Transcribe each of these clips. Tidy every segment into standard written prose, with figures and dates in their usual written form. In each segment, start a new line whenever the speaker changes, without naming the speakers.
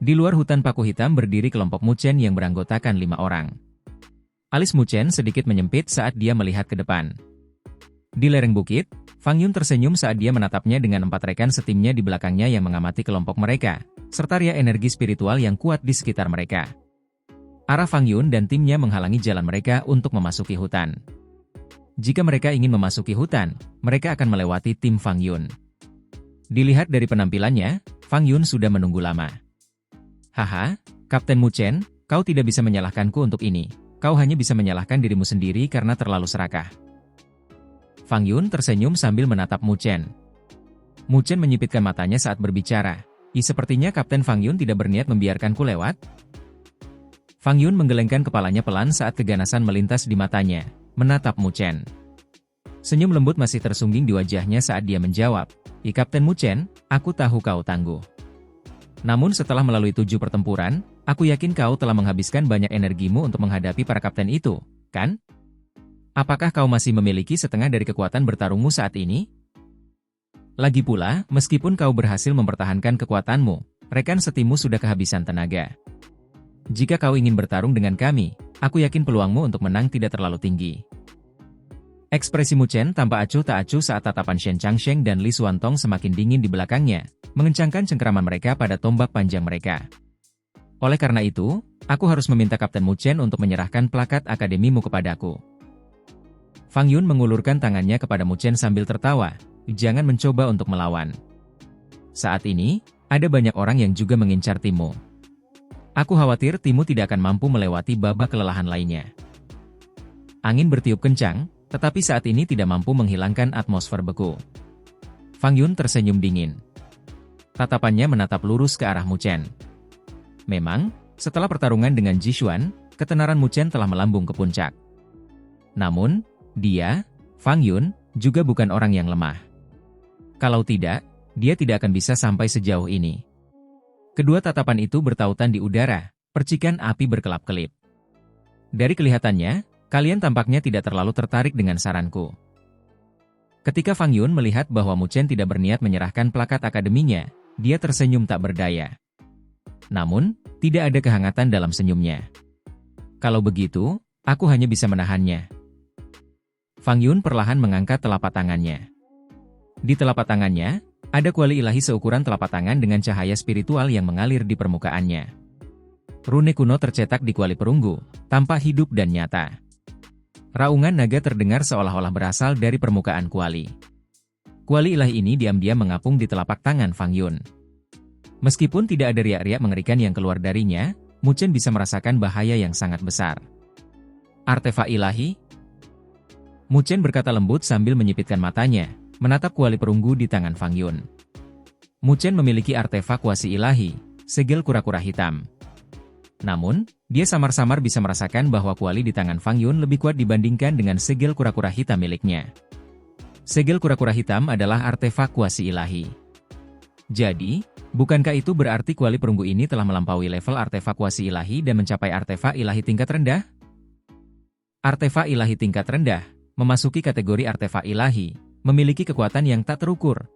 Di luar hutan paku hitam berdiri kelompok Mu Chen yang beranggotakan 5 orang. Alis Mu Chen sedikit menyempit saat dia melihat ke depan. Di lereng bukit, Fang Yun tersenyum saat dia menatapnya dengan 4 rekan setimnya di belakangnya yang mengamati kelompok mereka, serta ria energi spiritual yang kuat di sekitar mereka. Arah Fang Yun dan timnya menghalangi jalan mereka untuk memasuki hutan. Jika mereka ingin memasuki hutan, mereka akan melewati tim Fang Yun. Dilihat dari penampilannya, Fang Yun sudah menunggu lama. Haha, Kapten Mu Chen, kau tidak bisa menyalahkanku untuk ini. Kau hanya bisa menyalahkan dirimu sendiri karena terlalu serakah. Fang Yun tersenyum sambil menatap Mu Chen. Mu Chen menyipitkan matanya saat berbicara. Sepertinya Kapten Fang Yun tidak berniat membiarkanku lewat. Fang Yun menggelengkan kepalanya pelan saat keganasan melintas di matanya, menatap Mu Chen. Senyum lembut masih tersungging di wajahnya saat dia menjawab, Kapten Mu Chen, aku tahu kau tangguh. Namun setelah melalui 7 pertempuran, aku yakin kau telah menghabiskan banyak energimu untuk menghadapi para kapten itu, kan? Apakah kau masih memiliki setengah dari kekuatan bertarungmu saat ini? Lagi pula, meskipun kau berhasil mempertahankan kekuatanmu, rekan setimu sudah kehabisan tenaga. Jika kau ingin bertarung dengan kami, aku yakin peluangmu untuk menang tidak terlalu tinggi. Ekspresi Mu Chen tampak acuh tak acuh saat tatapan Shen Changsheng dan Li Xuantong semakin dingin di belakangnya, mengencangkan cengkeraman mereka pada tombak panjang mereka. Oleh karena itu, aku harus meminta Kapten Mu Chen untuk menyerahkan plakat akademimu kepadaku. Fang Yun mengulurkan tangannya kepada Mu Chen sambil tertawa, jangan mencoba untuk melawan. Saat ini, ada banyak orang yang juga mengincar timmu. Aku khawatir timmu tidak akan mampu melewati babak kelelahan lainnya. Angin bertiup kencang, tetapi saat ini tidak mampu menghilangkan atmosfer beku. Fang Yun tersenyum dingin. Tatapannya menatap lurus ke arah Mu Chen. Memang, setelah pertarungan dengan Ji Xuan, ketenaran Mu Chen telah melambung ke puncak. Namun, dia, Fang Yun, juga bukan orang yang lemah. Kalau tidak, dia tidak akan bisa sampai sejauh ini. Kedua tatapan itu bertautan di udara, percikan api berkelap-kelip. Dari kelihatannya, kalian tampaknya tidak terlalu tertarik dengan saranku. Ketika Fang Yun melihat bahwa Mu Chen tidak berniat menyerahkan plakat akademinya, dia tersenyum tak berdaya. Namun, tidak ada kehangatan dalam senyumnya. Kalau begitu, aku hanya bisa menahannya. Fang Yun perlahan mengangkat telapak tangannya. Di telapak tangannya, ada kuali ilahi seukuran telapak tangan dengan cahaya spiritual yang mengalir di permukaannya. Rune kuno tercetak di kuali perunggu, tampak hidup dan nyata. Raungan naga terdengar seolah-olah berasal dari permukaan kuali. Kuali ilahi ini diam-diam mengapung di telapak tangan Fang Yun. Meskipun tidak ada riak-riak mengerikan yang keluar darinya, Mu Chen bisa merasakan bahaya yang sangat besar. Artefak ilahi? Mu Chen berkata lembut sambil menyipitkan matanya, menatap kuali perunggu di tangan Fang Yun. Mu Chen memiliki artefak kuasi ilahi, segel kura-kura hitam. Namun, dia samar-samar bisa merasakan bahwa kuali di tangan Fang Yun lebih kuat dibandingkan dengan segel kura-kura hitam miliknya. Segel kura-kura hitam adalah artefak kuasi ilahi. Jadi, bukankah itu berarti kuali perunggu ini telah melampaui level artefak kuasi ilahi dan mencapai artefak ilahi tingkat rendah? Artefak ilahi tingkat rendah, memasuki kategori artefak ilahi, memiliki kekuatan yang tak terukur.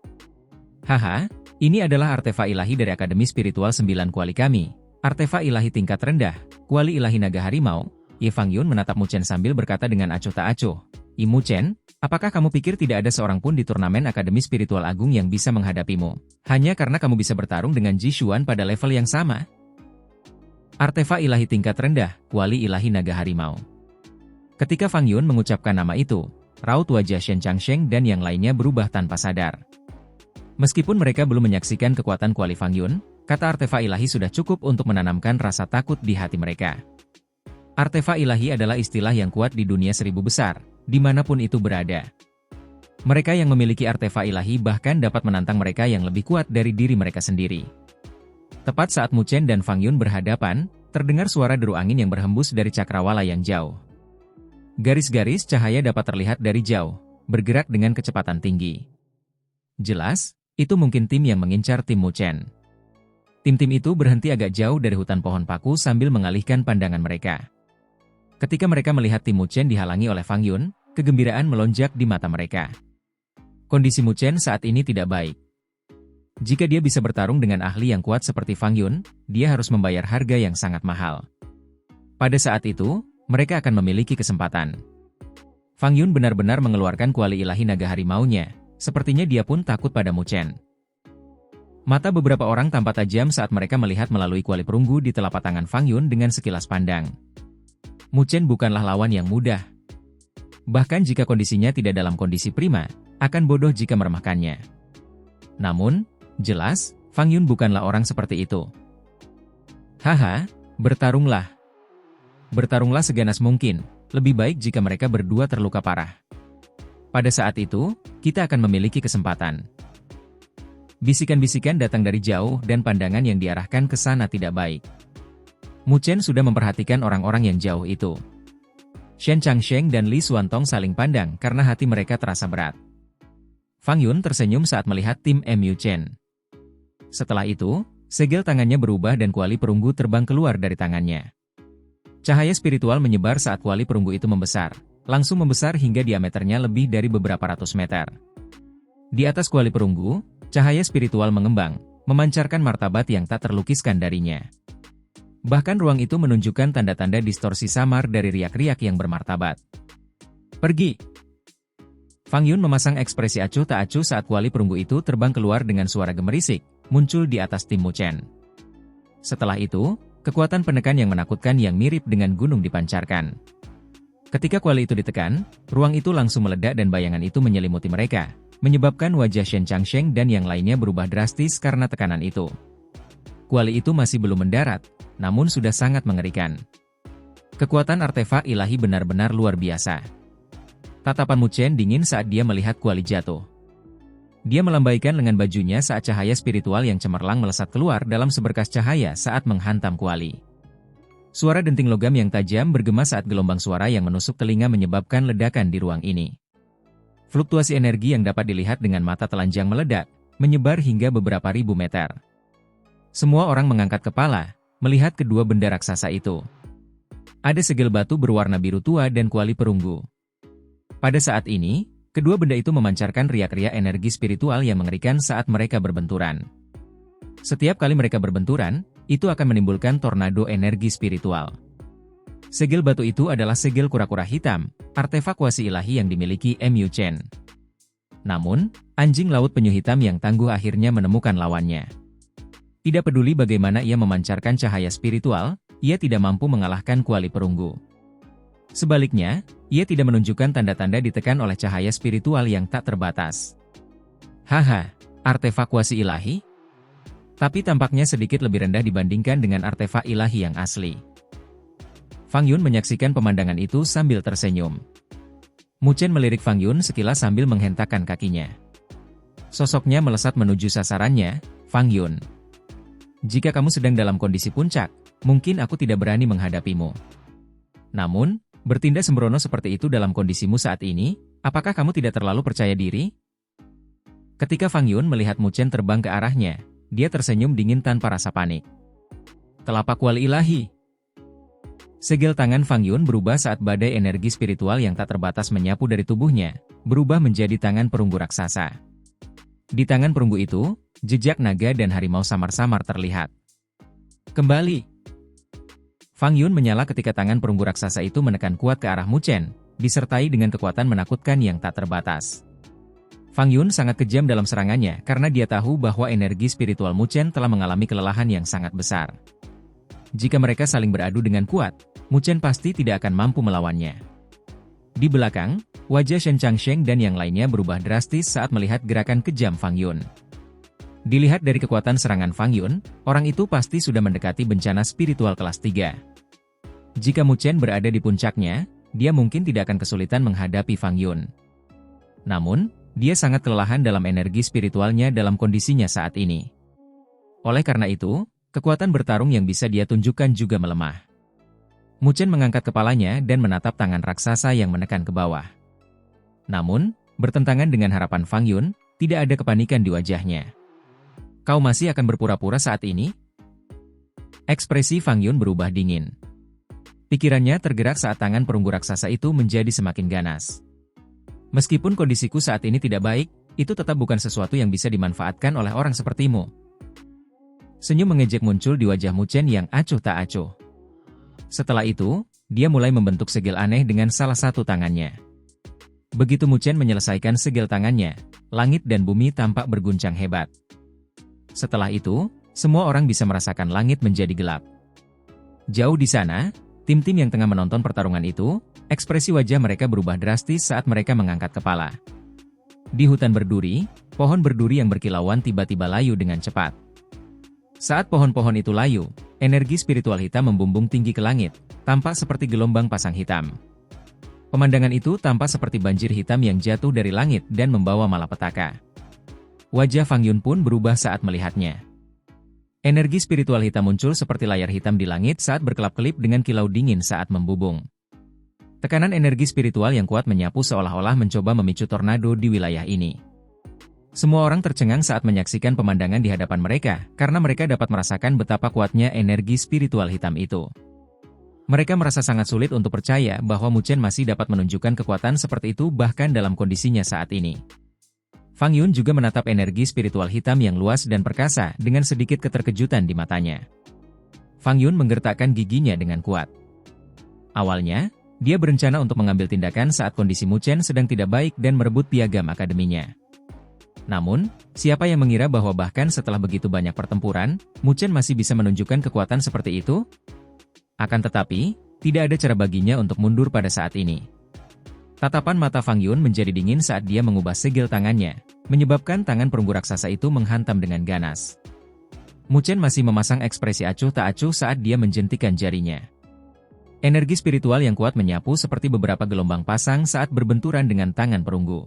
Haha, ini adalah artefak ilahi dari Akademi Spiritual 9 kuali kami. Artefak ilahi tingkat rendah, kuali ilahi naga harimau. Fang Yun menatap Mu Chen sambil berkata dengan acuh tak acuh. Mu Chen, apakah kamu pikir tidak ada seorang pun di turnamen Akademi Spiritual Agung yang bisa menghadapimu? Hanya karena kamu bisa bertarung dengan Ji Xuan pada level yang sama? Artefak ilahi tingkat rendah, kuali ilahi naga harimau. Ketika Fang Yun mengucapkan nama itu, raut wajah Shen Changsheng dan yang lainnya berubah tanpa sadar. Meskipun mereka belum menyaksikan kekuatan kuali Fang Yun, kata artefak ilahi sudah cukup untuk menanamkan rasa takut di hati mereka. Artefak ilahi adalah istilah yang kuat di dunia 1000 besar, dimanapun itu berada. Mereka yang memiliki artefak ilahi bahkan dapat menantang mereka yang lebih kuat dari diri mereka sendiri. Tepat saat Mu Chen dan Fang Yun berhadapan, terdengar suara deru angin yang berhembus dari cakrawala yang jauh. Garis-garis cahaya dapat terlihat dari jauh, bergerak dengan kecepatan tinggi. Jelas, itu mungkin tim yang mengincar tim Mu Chen. Tim-tim itu berhenti agak jauh dari hutan pohon paku sambil mengalihkan pandangan mereka. Ketika mereka melihat tim Mu Chen dihalangi oleh Fang Yun, kegembiraan melonjak di mata mereka. Kondisi Mu Chen saat ini tidak baik. Jika dia bisa bertarung dengan ahli yang kuat seperti Fang Yun, dia harus membayar harga yang sangat mahal. Pada saat itu, mereka akan memiliki kesempatan. Fang Yun benar-benar mengeluarkan kuali ilahi naga harimaunya, sepertinya dia pun takut pada Mu Chen. Mata beberapa orang tampak tajam saat mereka melihat melalui kuali perunggu di telapak tangan Fang Yun dengan sekilas pandang. Mu Chen bukanlah lawan yang mudah. Bahkan jika kondisinya tidak dalam kondisi prima, akan bodoh jika meremehkannya. Namun, jelas, Fang Yun bukanlah orang seperti itu. Haha, bertarunglah. Bertarunglah seganas mungkin, lebih baik jika mereka berdua terluka parah. Pada saat itu, kita akan memiliki kesempatan. Bisikan-bisikan datang dari jauh dan pandangan yang diarahkan ke sana tidak baik. Mu Chen sudah memperhatikan orang-orang yang jauh itu. Shen Changsheng dan Li Xuantong saling pandang karena hati mereka terasa berat. Fang Yun tersenyum saat melihat tim Mu Chen. Setelah itu, segel tangannya berubah dan kuali perunggu terbang keluar dari tangannya. Cahaya spiritual menyebar saat kuali perunggu itu membesar, langsung membesar hingga diameternya lebih dari beberapa ratus meter. Di atas kuali perunggu, cahaya spiritual mengembang, memancarkan martabat yang tak terlukiskan darinya. Bahkan ruang itu menunjukkan tanda-tanda distorsi samar dari riak-riak yang bermartabat. Pergi! Fang Yun memasang ekspresi acuh tak acuh saat kuali perunggu itu terbang keluar dengan suara gemerisik, muncul di atas tim Mu Chen. Setelah itu, kekuatan penekan yang menakutkan yang mirip dengan gunung dipancarkan. Ketika kuali itu ditekan, ruang itu langsung meledak dan bayangan itu menyelimuti mereka, menyebabkan wajah Shen Changsheng dan yang lainnya berubah drastis karena tekanan itu. Kuali itu masih belum mendarat, namun sudah sangat mengerikan. Kekuatan artefak ilahi benar-benar luar biasa. Tatapan Mu Chen dingin saat dia melihat kuali jatuh. Dia melambaikan lengan bajunya saat cahaya spiritual yang cemerlang melesat keluar dalam seberkas cahaya saat menghantam kuali. Suara denting logam yang tajam bergema saat gelombang suara yang menusuk telinga menyebabkan ledakan di ruang ini. Fluktuasi energi yang dapat dilihat dengan mata telanjang meledak, menyebar hingga beberapa ribu meter. Semua orang mengangkat kepala, melihat kedua benda raksasa itu. Ada segel batu berwarna biru tua dan kuali perunggu. Pada saat ini, kedua benda itu memancarkan riak-riak energi spiritual yang mengerikan saat mereka berbenturan. Setiap kali mereka berbenturan, itu akan menimbulkan tornado energi spiritual. Segel batu itu adalah segel kura-kura hitam, artefak kuasi ilahi yang dimiliki Mu Chen. Namun, anjing laut penyu hitam yang tangguh akhirnya menemukan lawannya. Tidak peduli bagaimana ia memancarkan cahaya spiritual, ia tidak mampu mengalahkan kuali perunggu. Sebaliknya, ia tidak menunjukkan tanda-tanda ditekan oleh cahaya spiritual yang tak terbatas. Haha, artefak kuasi ilahi? Tapi tampaknya sedikit lebih rendah dibandingkan dengan artefak ilahi yang asli. Fang Yun menyaksikan pemandangan itu sambil tersenyum. Mu Chen melirik Fang Yun sekilas sambil menghentakkan kakinya. Sosoknya melesat menuju sasarannya, Fang Yun. Jika kamu sedang dalam kondisi puncak, mungkin aku tidak berani menghadapimu. Namun, bertindak sembrono seperti itu dalam kondisimu saat ini, apakah kamu tidak terlalu percaya diri? Ketika Fang Yun melihat Mu Chen terbang ke arahnya, dia tersenyum dingin tanpa rasa panik. Telapak kuali ilahi. Segel tangan Fang Yun berubah saat badai energi spiritual yang tak terbatas menyapu dari tubuhnya, berubah menjadi tangan perunggu raksasa. Di tangan perunggu itu, jejak naga dan harimau samar-samar terlihat. Kembali. Fang Yun menyala ketika tangan perunggu raksasa itu menekan kuat ke arah Mu Chen, disertai dengan kekuatan menakutkan yang tak terbatas. Fang Yun sangat kejam dalam serangannya karena dia tahu bahwa energi spiritual Mu Chen telah mengalami kelelahan yang sangat besar. Jika mereka saling beradu dengan kuat, Mu Chen pasti tidak akan mampu melawannya. Di belakang, wajah Shen Changsheng dan yang lainnya berubah drastis saat melihat gerakan kejam Fang Yun. Dilihat dari kekuatan serangan Fang Yun, orang itu pasti sudah mendekati bencana spiritual kelas 3. Jika Mu Chen berada di puncaknya, dia mungkin tidak akan kesulitan menghadapi Fang Yun. Namun, dia sangat kelelahan dalam energi spiritualnya dalam kondisinya saat ini. Oleh karena itu, kekuatan bertarung yang bisa dia tunjukkan juga melemah. Mu Chen mengangkat kepalanya dan menatap tangan raksasa yang menekan ke bawah. Namun, bertentangan dengan harapan Fang Yun, tidak ada kepanikan di wajahnya. Kau masih akan berpura-pura saat ini? Ekspresi Fang Yun berubah dingin. Pikirannya tergerak saat tangan perunggu raksasa itu menjadi semakin ganas. Meskipun kondisiku saat ini tidak baik, itu tetap bukan sesuatu yang bisa dimanfaatkan oleh orang sepertimu. Senyum mengejek muncul di wajah Mu Chen yang acuh tak acuh. Setelah itu, dia mulai membentuk segel aneh dengan salah satu tangannya. Begitu Mu Chen menyelesaikan segel tangannya, langit dan bumi tampak berguncang hebat. Setelah itu, semua orang bisa merasakan langit menjadi gelap. Jauh di sana, tim-tim yang tengah menonton pertarungan itu, ekspresi wajah mereka berubah drastis saat mereka mengangkat kepala. Di hutan berduri, pohon berduri yang berkilauan tiba-tiba layu dengan cepat. Saat pohon-pohon itu layu, energi spiritual hitam membumbung tinggi ke langit, tampak seperti gelombang pasang hitam. Pemandangan itu tampak seperti banjir hitam yang jatuh dari langit dan membawa malapetaka. Wajah Fang Yun pun berubah saat melihatnya. Energi spiritual hitam muncul seperti layar hitam di langit saat berkelap-kelip dengan kilau dingin saat membubung. Tekanan energi spiritual yang kuat menyapu seolah-olah mencoba memicu tornado di wilayah ini. Semua orang tercengang saat menyaksikan pemandangan di hadapan mereka, karena mereka dapat merasakan betapa kuatnya energi spiritual hitam itu. Mereka merasa sangat sulit untuk percaya bahwa Mu Chen masih dapat menunjukkan kekuatan seperti itu bahkan dalam kondisinya saat ini. Fang Yun juga menatap energi spiritual hitam yang luas dan perkasa dengan sedikit keterkejutan di matanya. Fang Yun menggertakkan giginya dengan kuat. Awalnya, dia berencana untuk mengambil tindakan saat kondisi Mu Chen sedang tidak baik dan merebut piagam akademinya. Namun, siapa yang mengira bahwa bahkan setelah begitu banyak pertempuran, Mu Chen masih bisa menunjukkan kekuatan seperti itu? Akan tetapi, tidak ada cara baginya untuk mundur pada saat ini. Tatapan mata Fang Yun menjadi dingin saat dia mengubah segel tangannya, menyebabkan tangan perunggu raksasa itu menghantam dengan ganas. Mu Chen masih memasang ekspresi acuh tak acuh saat dia menjentikan jarinya. Energi spiritual yang kuat menyapu seperti beberapa gelombang pasang saat berbenturan dengan tangan perunggu.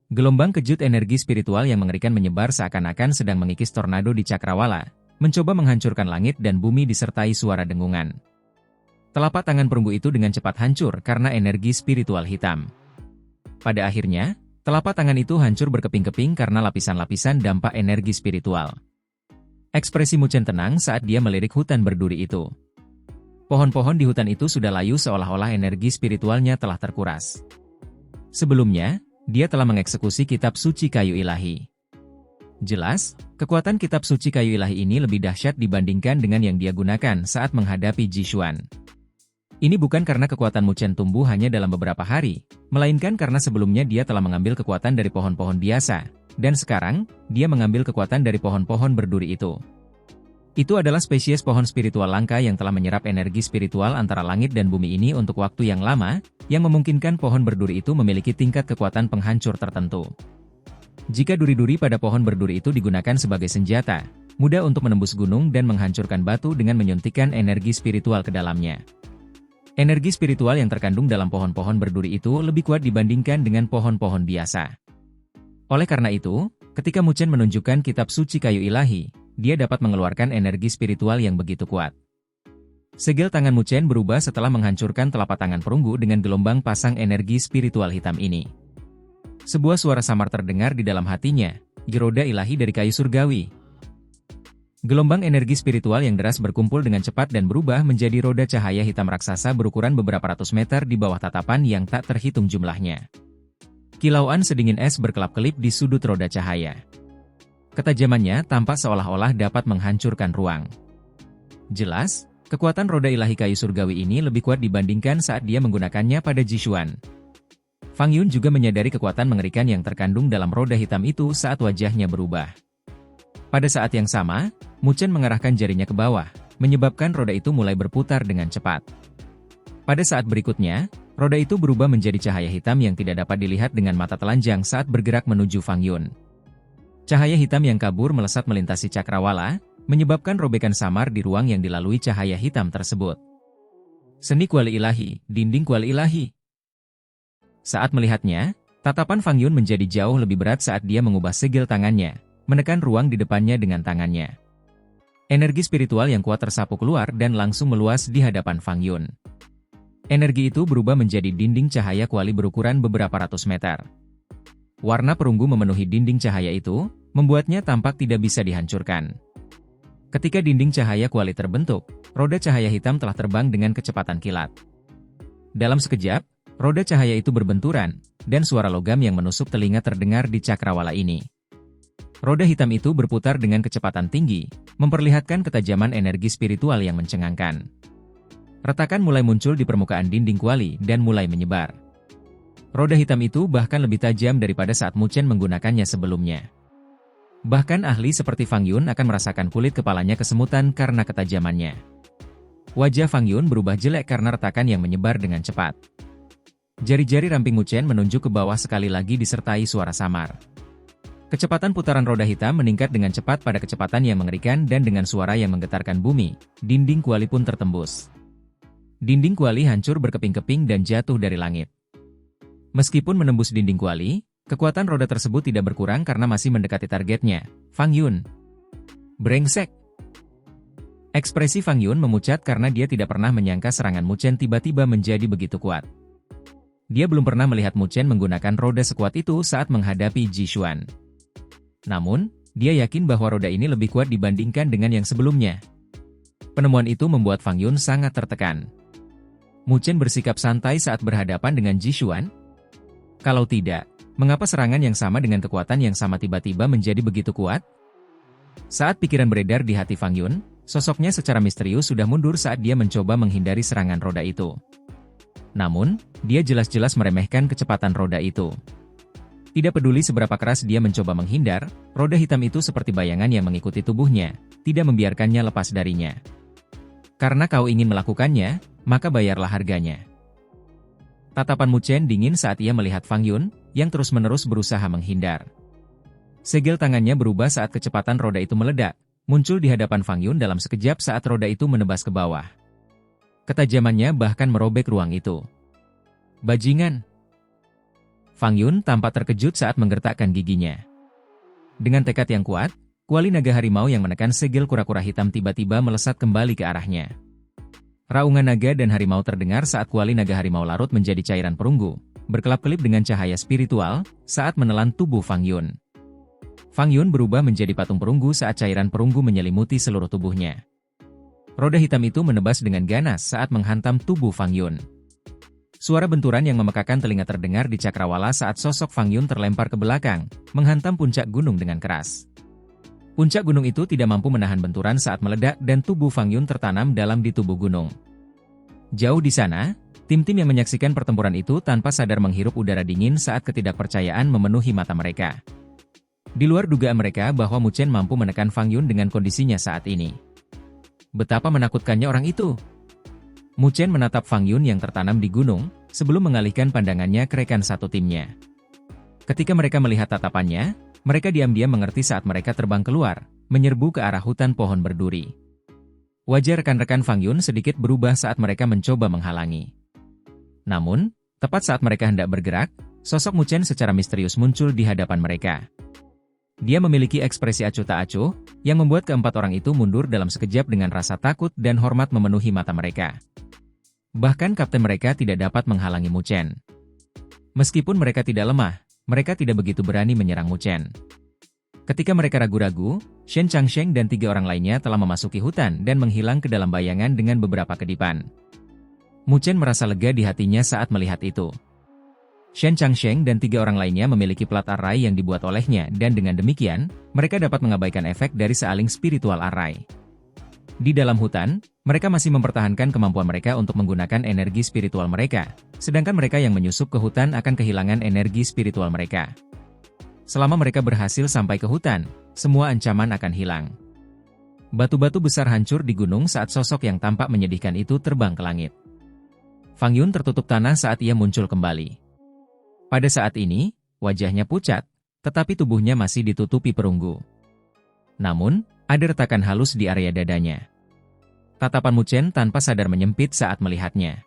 Gelombang kejut energi spiritual yang mengerikan menyebar seakan-akan sedang mengikis tornado di cakrawala, mencoba menghancurkan langit dan bumi disertai suara dengungan. Telapak tangan perunggu itu dengan cepat hancur karena energi spiritual hitam. Pada akhirnya, telapak tangan itu hancur berkeping-keping karena lapisan-lapisan dampak energi spiritual. Ekspresi Mu Chen tenang saat dia melirik hutan berduri itu. Pohon-pohon di hutan itu sudah layu seolah-olah energi spiritualnya telah terkuras. Sebelumnya, dia telah mengeksekusi kitab suci kayu ilahi. Jelas, kekuatan kitab suci kayu ilahi ini lebih dahsyat dibandingkan dengan yang dia gunakan saat menghadapi Ji Xuan. Ini bukan karena kekuatan Mu Chen tumbuh hanya dalam beberapa hari, melainkan karena sebelumnya dia telah mengambil kekuatan dari pohon-pohon biasa, dan sekarang, dia mengambil kekuatan dari pohon-pohon berduri itu. Itu adalah spesies pohon spiritual langka yang telah menyerap energi spiritual antara langit dan bumi ini untuk waktu yang lama, yang memungkinkan pohon berduri itu memiliki tingkat kekuatan penghancur tertentu. Jika duri-duri pada pohon berduri itu digunakan sebagai senjata, mudah untuk menembus gunung dan menghancurkan batu dengan menyuntikkan energi spiritual ke dalamnya. Energi spiritual yang terkandung dalam pohon-pohon berduri itu lebih kuat dibandingkan dengan pohon-pohon biasa. Oleh karena itu, ketika Mu Chen menunjukkan kitab suci kayu ilahi, dia dapat mengeluarkan energi spiritual yang begitu kuat. Segel tangan Mu Chen berubah setelah menghancurkan telapak tangan perunggu dengan gelombang pasang energi spiritual hitam ini. Sebuah suara samar terdengar di dalam hatinya, "Roda ilahi dari kayu surgawi." Gelombang energi spiritual yang deras berkumpul dengan cepat dan berubah menjadi roda cahaya hitam raksasa berukuran beberapa ratus meter di bawah tatapan yang tak terhitung jumlahnya. Kilauan sedingin es berkelap-kelip di sudut roda cahaya. Ketajamannya tampak seolah-olah dapat menghancurkan ruang. Jelas, kekuatan roda ilahi kayu surgawi ini lebih kuat dibandingkan saat dia menggunakannya pada Ji Xuan. Fang Yun juga menyadari kekuatan mengerikan yang terkandung dalam roda hitam itu saat wajahnya berubah. Pada saat yang sama, Mu Chen mengarahkan jarinya ke bawah, menyebabkan roda itu mulai berputar dengan cepat. Pada saat berikutnya, roda itu berubah menjadi cahaya hitam yang tidak dapat dilihat dengan mata telanjang saat bergerak menuju Fang Yun. Cahaya hitam yang kabur melesat melintasi cakrawala, menyebabkan robekan samar di ruang yang dilalui cahaya hitam tersebut. Seni kuali ilahi, dinding kuali ilahi. Saat melihatnya, tatapan Fang Yun menjadi jauh lebih berat saat dia mengubah segel tangannya, menekan ruang di depannya dengan tangannya. Energi spiritual yang kuat tersapu keluar dan langsung meluas di hadapan Fang Yun. Energi itu berubah menjadi dinding cahaya kuali berukuran beberapa ratus meter. Warna perunggu memenuhi dinding cahaya itu, membuatnya tampak tidak bisa dihancurkan. Ketika dinding cahaya kuali terbentuk, roda cahaya hitam telah terbang dengan kecepatan kilat. Dalam sekejap, Roda cahaya itu berbenturan, dan suara logam yang menusuk telinga terdengar di cakrawala ini. Roda hitam itu berputar dengan kecepatan tinggi, memperlihatkan ketajaman energi spiritual yang mencengangkan. Retakan mulai muncul di permukaan dinding kuali dan mulai menyebar. Roda hitam itu bahkan lebih tajam daripada saat Mu Chen menggunakannya sebelumnya. Bahkan ahli seperti Fang Yun akan merasakan kulit kepalanya kesemutan karena ketajamannya. Wajah Fang Yun berubah jelek karena retakan yang menyebar dengan cepat. Jari-jari ramping Mu Chen menunjuk ke bawah sekali lagi disertai suara samar. Kecepatan putaran roda hitam meningkat dengan cepat pada kecepatan yang mengerikan dan dengan suara yang menggetarkan bumi, dinding kuali pun tertembus. Dinding kuali hancur berkeping-keping dan jatuh dari langit. Meskipun menembus dinding kuali, kekuatan roda tersebut tidak berkurang karena masih mendekati targetnya, Fang Yun. Brengsek! Ekspresi Fang Yun memucat karena dia tidak pernah menyangka serangan Mu Chen tiba-tiba menjadi begitu kuat. Dia belum pernah melihat Mu Chen menggunakan roda sekuat itu saat menghadapi Ji Xuan. Namun, dia yakin bahwa roda ini lebih kuat dibandingkan dengan yang sebelumnya. Penemuan itu membuat Fang Yun sangat tertekan. Mu Chen bersikap santai saat berhadapan dengan Ji Xuan? Kalau tidak, mengapa serangan yang sama dengan kekuatan yang sama tiba-tiba menjadi begitu kuat? Saat pikiran beredar di hati Fang Yun, sosoknya secara misterius sudah mundur saat dia mencoba menghindari serangan roda itu. Namun, dia jelas-jelas meremehkan kecepatan roda itu. Tidak peduli seberapa keras dia mencoba menghindar, roda hitam itu seperti bayangan yang mengikuti tubuhnya, tidak membiarkannya lepas darinya. Karena kau ingin melakukannya, maka bayarlah harganya. Tatapan Mu Chen dingin saat ia melihat Fang Yun, yang terus-menerus berusaha menghindar. Segel tangannya berubah saat kecepatan roda itu meledak, muncul di hadapan Fang Yun dalam sekejap saat roda itu menebas ke bawah. Ketajamannya bahkan merobek ruang itu. Bajingan! Fang Yun tampak terkejut saat menggertakkan giginya. Dengan tekad yang kuat, kuali naga harimau yang menekan segel kura-kura hitam tiba-tiba melesat kembali ke arahnya. Raungan naga dan harimau terdengar saat kuali naga harimau larut menjadi cairan perunggu, berkelap-kelip dengan cahaya spiritual saat menelan tubuh Fang Yun. Fang Yun berubah menjadi patung perunggu saat cairan perunggu menyelimuti seluruh tubuhnya. Roda hitam itu menebas dengan ganas saat menghantam tubuh Fang Yun. Suara benturan yang memekakan telinga terdengar di cakrawala saat sosok Fang Yun terlempar ke belakang, menghantam puncak gunung dengan keras. Puncak gunung itu tidak mampu menahan benturan saat meledak dan tubuh Fang Yun tertanam dalam di tubuh gunung. Jauh di sana, tim-tim yang menyaksikan pertempuran itu tanpa sadar menghirup udara dingin saat ketidakpercayaan memenuhi mata mereka. Di luar dugaan mereka bahwa Mu Chen mampu menekan Fang Yun dengan kondisinya saat ini. Betapa menakutkannya orang itu! Mu Chen menatap Fang Yun yang tertanam di gunung, sebelum mengalihkan pandangannya ke rekan satu timnya. Ketika mereka melihat tatapannya, mereka diam-diam mengerti saat mereka terbang keluar, menyerbu ke arah hutan pohon berduri. Wajah rekan-rekan Fang Yun sedikit berubah saat mereka mencoba menghalangi. Namun, tepat saat mereka hendak bergerak, sosok Mu Chen secara misterius muncul di hadapan mereka. Dia memiliki ekspresi acuh tak acuh, yang membuat keempat orang itu mundur dalam sekejap dengan rasa takut dan hormat memenuhi mata mereka. Bahkan kapten mereka tidak dapat menghalangi Mu Chen. Meskipun mereka tidak lemah, mereka tidak begitu berani menyerang Mu Chen. Ketika mereka ragu-ragu, Shen Changsheng dan 3 orang lainnya telah memasuki hutan dan menghilang ke dalam bayangan dengan beberapa kedipan. Mu Chen merasa lega di hatinya saat melihat itu. Shen Changsheng dan 3 orang lainnya memiliki plat array yang dibuat olehnya dan dengan demikian, mereka dapat mengabaikan efek dari sealing spiritual array. Di dalam hutan, mereka masih mempertahankan kemampuan mereka untuk menggunakan energi spiritual mereka, sedangkan mereka yang menyusup ke hutan akan kehilangan energi spiritual mereka. Selama mereka berhasil sampai ke hutan, semua ancaman akan hilang. Batu-batu besar hancur di gunung saat sosok yang tampak menyedihkan itu terbang ke langit. Fang Yun tertutup tanah saat ia muncul kembali. Pada saat ini, wajahnya pucat, tetapi tubuhnya masih ditutupi perunggu. Namun, ada retakan halus di area dadanya. Tatapan Mu Chen tanpa sadar menyempit saat melihatnya.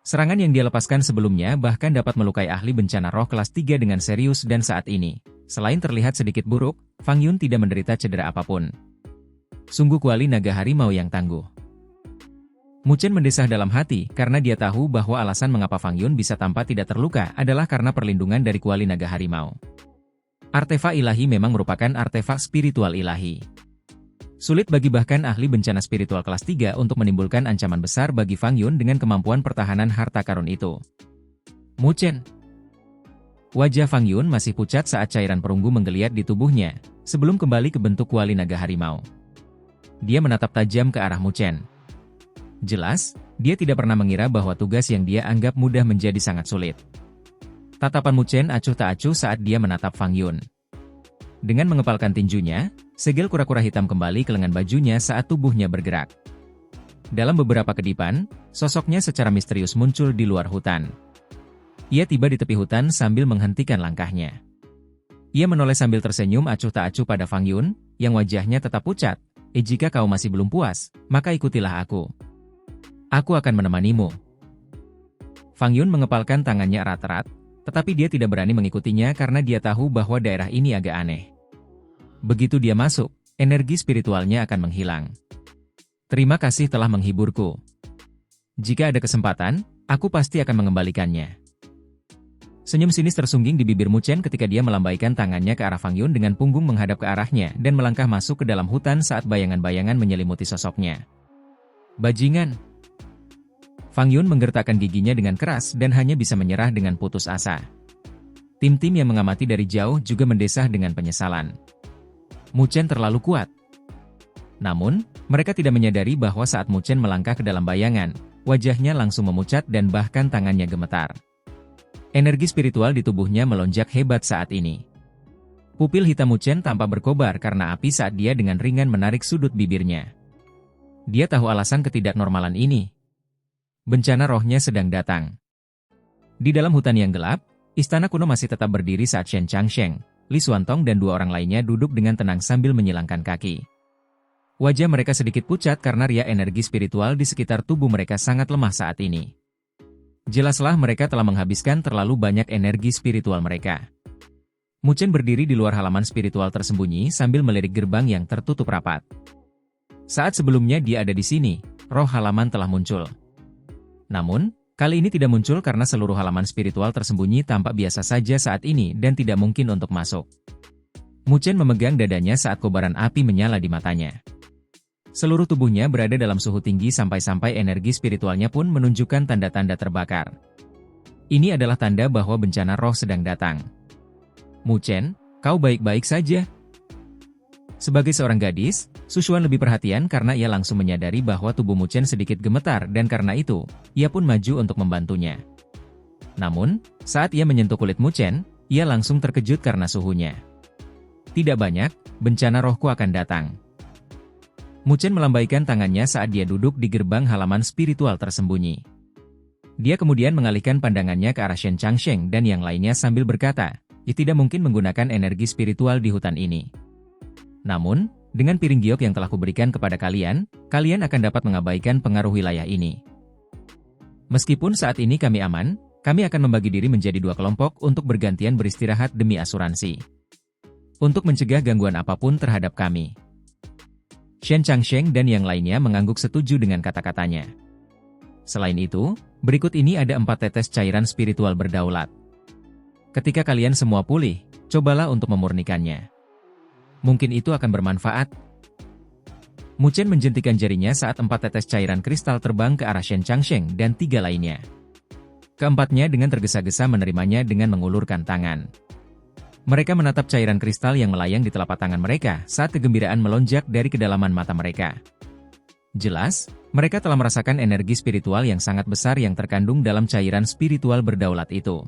Serangan yang dia lepaskan sebelumnya bahkan dapat melukai ahli bencana roh kelas 3 dengan serius dan saat ini, selain terlihat sedikit buruk, Fang Yun tidak menderita cedera apapun. Sungguh kuali naga harimau yang tangguh. Mu Chen mendesah dalam hati karena dia tahu bahwa alasan mengapa Fang Yun bisa tampak tidak terluka adalah karena perlindungan dari kuali naga harimau. Artefak ilahi memang merupakan artefak spiritual ilahi. Sulit bagi bahkan ahli bencana spiritual kelas 3 untuk menimbulkan ancaman besar bagi Fang Yun dengan kemampuan pertahanan harta karun itu. Mu Chen. Wajah Fang Yun masih pucat saat cairan perunggu menggeliat di tubuhnya, sebelum kembali ke bentuk kuali naga harimau. Dia menatap tajam ke arah Mu Chen. Jelas, dia tidak pernah mengira bahwa tugas yang dia anggap mudah menjadi sangat sulit. Tatapan Mu Chen acuh tak acuh saat dia menatap Fang Yun. Dengan mengepalkan tinjunya, segel kura-kura hitam kembali ke lengan bajunya saat tubuhnya bergerak. Dalam beberapa kedipan, sosoknya secara misterius muncul di luar hutan. Ia tiba di tepi hutan sambil menghentikan langkahnya. Ia menoleh sambil tersenyum acuh tak acuh pada Fang Yun, yang wajahnya tetap pucat. Jika kau masih belum puas, maka ikutilah aku. Aku akan menemanimu. Fang Yun mengepalkan tangannya erat-erat, tetapi dia tidak berani mengikutinya karena dia tahu bahwa daerah ini agak aneh. Begitu dia masuk, energi spiritualnya akan menghilang. Terima kasih telah menghiburku. Jika ada kesempatan, aku pasti akan mengembalikannya. Senyum sinis tersungging di bibir Mu Chen ketika dia melambaikan tangannya ke arah Fang Yun dengan punggung menghadap ke arahnya dan melangkah masuk ke dalam hutan saat bayangan-bayangan menyelimuti sosoknya. Bajingan! Fang Yun menggertakkan giginya dengan keras dan hanya bisa menyerah dengan putus asa. Tim-tim yang mengamati dari jauh juga mendesah dengan penyesalan. Mu Chen terlalu kuat. Namun, mereka tidak menyadari bahwa saat Mu Chen melangkah ke dalam bayangan, wajahnya langsung memucat dan bahkan tangannya gemetar. Energi spiritual di tubuhnya melonjak hebat saat ini. Pupil hitam Mu Chen tampak berkobar karena api saat dia dengan ringan menarik sudut bibirnya. Dia tahu alasan ketidaknormalan ini. Bencana rohnya sedang datang. Di dalam hutan yang gelap, istana kuno masih tetap berdiri saat Shen Changsheng, Li Xuantong dan dua orang lainnya duduk dengan tenang sambil menyilangkan kaki. Wajah mereka sedikit pucat karena ria energi spiritual di sekitar tubuh mereka sangat lemah saat ini. Jelaslah mereka telah menghabiskan terlalu banyak energi spiritual mereka. Mu Chen berdiri di luar halaman spiritual tersembunyi sambil melirik gerbang yang tertutup rapat. Saat sebelumnya dia ada di sini, roh halaman telah muncul. Namun, kali ini tidak muncul karena seluruh halaman spiritual tersembunyi tampak biasa saja saat ini dan tidak mungkin untuk masuk. Mu Chen memegang dadanya saat kobaran api menyala di matanya. Seluruh tubuhnya berada dalam suhu tinggi sampai-sampai energi spiritualnya pun menunjukkan tanda-tanda terbakar. Ini adalah tanda bahwa bencana roh sedang datang. Mu Chen, kau baik-baik saja? Sebagai seorang gadis, Su Xuan lebih perhatian karena ia langsung menyadari bahwa tubuh Mu Chen sedikit gemetar dan karena itu, ia pun maju untuk membantunya. Namun, saat ia menyentuh kulit Mu Chen, ia langsung terkejut karena suhunya. Tidak banyak, bencana rohku akan datang. Mu Chen melambaikan tangannya saat dia duduk di gerbang halaman spiritual tersembunyi. Dia kemudian mengalihkan pandangannya ke arah Shen Changsheng dan yang lainnya sambil berkata, "Ya tidak mungkin menggunakan energi spiritual di hutan ini. Namun, dengan piring giok yang telah kuberikan kepada kalian, kalian akan dapat mengabaikan pengaruh wilayah ini. Meskipun saat ini kami aman, kami akan membagi diri menjadi dua kelompok untuk bergantian beristirahat demi asuransi. Untuk mencegah gangguan apapun terhadap kami." Shen Changsheng dan yang lainnya mengangguk setuju dengan kata-katanya. Selain itu, berikut ini ada 4 tetes cairan spiritual berdaulat. Ketika kalian semua pulih, cobalah untuk memurnikannya. Mungkin itu akan bermanfaat. Mu Chen menjentikan jarinya saat 4 tetes cairan kristal terbang ke arah Shen Changsheng dan 3 lainnya. Keempatnya dengan tergesa-gesa menerimanya dengan mengulurkan tangan. Mereka menatap cairan kristal yang melayang di telapak tangan mereka saat kegembiraan melonjak dari kedalaman mata mereka. Jelas, mereka telah merasakan energi spiritual yang sangat besar yang terkandung dalam cairan spiritual berdaulat itu.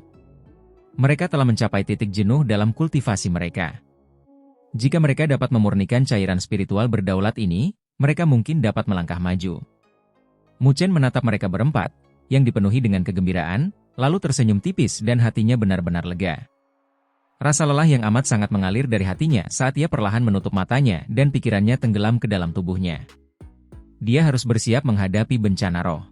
Mereka telah mencapai titik jenuh dalam kultivasi mereka. Jika mereka dapat memurnikan cairan spiritual berdaulat ini, mereka mungkin dapat melangkah maju. Mu Chen menatap mereka berempat, yang dipenuhi dengan kegembiraan, lalu tersenyum tipis dan hatinya benar-benar lega. Rasa lelah yang amat sangat mengalir dari hatinya saat ia perlahan menutup matanya dan pikirannya tenggelam ke dalam tubuhnya. Dia harus bersiap menghadapi bencana roh.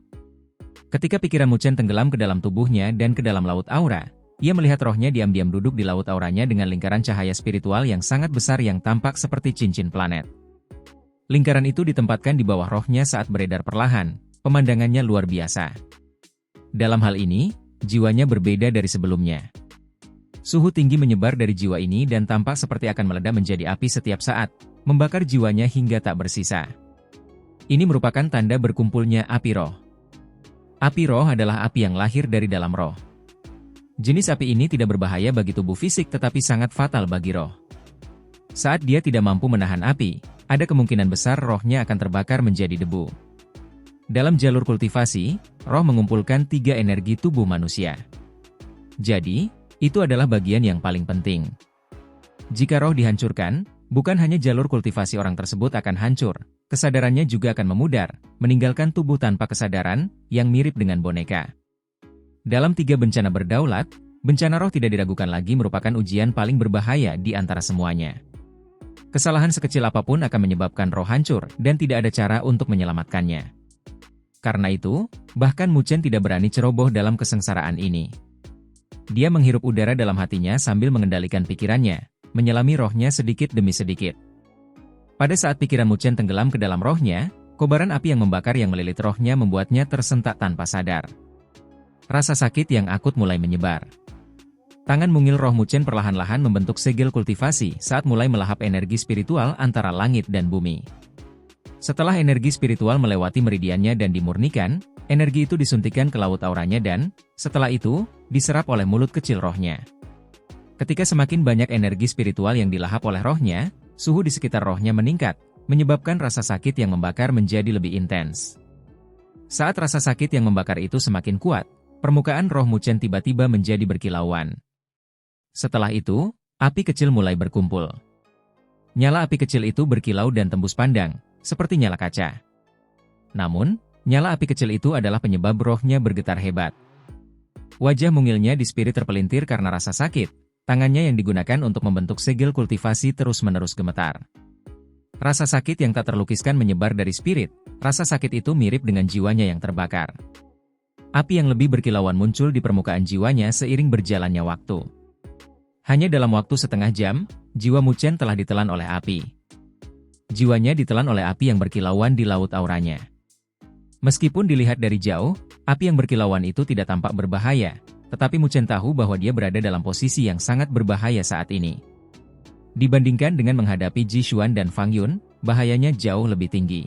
Ketika pikiran Mu Chen tenggelam ke dalam tubuhnya dan ke dalam laut aura, ia melihat rohnya diam-diam duduk di laut auranya dengan lingkaran cahaya spiritual yang sangat besar yang tampak seperti cincin planet. Lingkaran itu ditempatkan di bawah rohnya saat beredar perlahan, pemandangannya luar biasa. Dalam hal ini, jiwanya berbeda dari sebelumnya. Suhu tinggi menyebar dari jiwa ini dan tampak seperti akan meledak menjadi api setiap saat, membakar jiwanya hingga tak bersisa. Ini merupakan tanda berkumpulnya api roh. Api roh adalah api yang lahir dari dalam roh. Jenis api ini tidak berbahaya bagi tubuh fisik tetapi sangat fatal bagi roh. Saat dia tidak mampu menahan api, ada kemungkinan besar rohnya akan terbakar menjadi debu. Dalam jalur kultivasi, roh mengumpulkan 3 energi tubuh manusia. Jadi, itu adalah bagian yang paling penting. Jika roh dihancurkan, bukan hanya jalur kultivasi orang tersebut akan hancur, kesadarannya juga akan memudar, meninggalkan tubuh tanpa kesadaran, yang mirip dengan boneka. Dalam 3 bencana berdaulat, bencana roh tidak diragukan lagi merupakan ujian paling berbahaya di antara semuanya. Kesalahan sekecil apapun akan menyebabkan roh hancur dan tidak ada cara untuk menyelamatkannya. Karena itu, bahkan Muchen tidak berani ceroboh dalam kesengsaraan ini. Dia menghirup udara dalam hatinya sambil mengendalikan pikirannya, menyelami rohnya sedikit demi sedikit. Pada saat pikiran Muchen tenggelam ke dalam rohnya, kobaran api yang membakar yang melilit rohnya membuatnya tersentak tanpa sadar. Rasa sakit yang akut mulai menyebar. Tangan mungil roh Muchen perlahan-lahan membentuk segel kultivasi saat mulai melahap energi spiritual antara langit dan bumi. Setelah energi spiritual melewati meridiannya dan dimurnikan, energi itu disuntikan ke laut auranya dan, setelah itu, diserap oleh mulut kecil rohnya. Ketika semakin banyak energi spiritual yang dilahap oleh rohnya, suhu di sekitar rohnya meningkat, menyebabkan rasa sakit yang membakar menjadi lebih intens. Saat rasa sakit yang membakar itu semakin kuat, permukaan roh Muchen tiba-tiba menjadi berkilauan. Setelah itu, api kecil mulai berkumpul. Nyala api kecil itu berkilau dan tembus pandang, seperti nyala kaca. Namun, nyala api kecil itu adalah penyebab rohnya bergetar hebat. Wajah mungilnya di spirit terpelintir karena rasa sakit, tangannya yang digunakan untuk membentuk segel kultivasi terus-menerus gemetar. Rasa sakit yang tak terlukiskan menyebar dari spirit, rasa sakit itu mirip dengan jiwanya yang terbakar. Api yang lebih berkilauan muncul di permukaan jiwanya seiring berjalannya waktu. Hanya dalam waktu setengah jam, jiwa Muchen telah ditelan oleh api. Jiwanya ditelan oleh api yang berkilauan di laut auranya. Meskipun dilihat dari jauh, api yang berkilauan itu tidak tampak berbahaya, tetapi Muchen tahu bahwa dia berada dalam posisi yang sangat berbahaya saat ini. Dibandingkan dengan menghadapi Ji Xuan dan Fang Yun, bahayanya jauh lebih tinggi.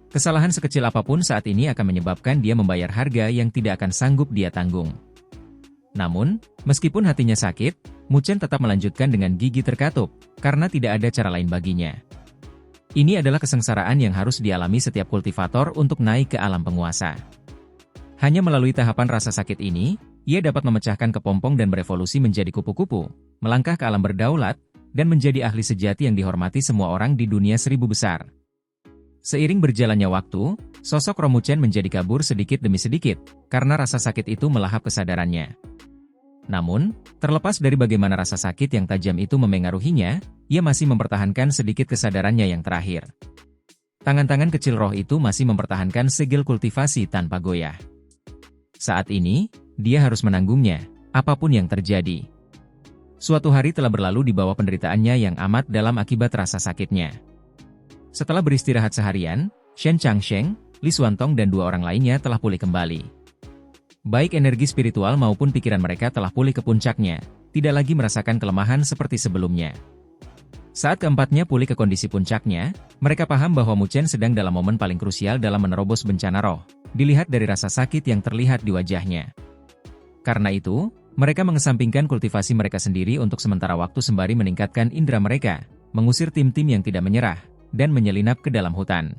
Kesalahan sekecil apapun saat ini akan menyebabkan dia membayar harga yang tidak akan sanggup dia tanggung. Namun, meskipun hatinya sakit, Muchen tetap melanjutkan dengan gigi terkatup, karena tidak ada cara lain baginya. Ini adalah kesengsaraan yang harus dialami setiap kultivator untuk naik ke alam penguasa. Hanya melalui tahapan rasa sakit ini, ia dapat memecahkan kepompong dan berevolusi menjadi kupu-kupu, melangkah ke alam berdaulat, dan menjadi ahli sejati yang dihormati semua orang di dunia 1000 besar. Seiring berjalannya waktu, sosok roh Muchen menjadi kabur sedikit demi sedikit, karena rasa sakit itu melahap kesadarannya. Namun, terlepas dari bagaimana rasa sakit yang tajam itu memengaruhinya, ia masih mempertahankan sedikit kesadarannya yang terakhir. Tangan-tangan kecil roh itu masih mempertahankan segel kultivasi tanpa goyah. Saat ini, dia harus menanggungnya, apapun yang terjadi. Suatu hari telah berlalu di bawah penderitaannya yang amat dalam akibat rasa sakitnya. Setelah beristirahat seharian, Shen Changsheng, Li Xuantong dan 2 orang lainnya telah pulih kembali. Baik energi spiritual maupun pikiran mereka telah pulih ke puncaknya, tidak lagi merasakan kelemahan seperti sebelumnya. Saat keempatnya pulih ke kondisi puncaknya, mereka paham bahwa Muchen sedang dalam momen paling krusial dalam menerobos bencana roh, dilihat dari rasa sakit yang terlihat di wajahnya. Karena itu, mereka mengesampingkan kultivasi mereka sendiri untuk sementara waktu sembari meningkatkan indera mereka, mengusir tim-tim yang tidak menyerah, dan menyelinap ke dalam hutan.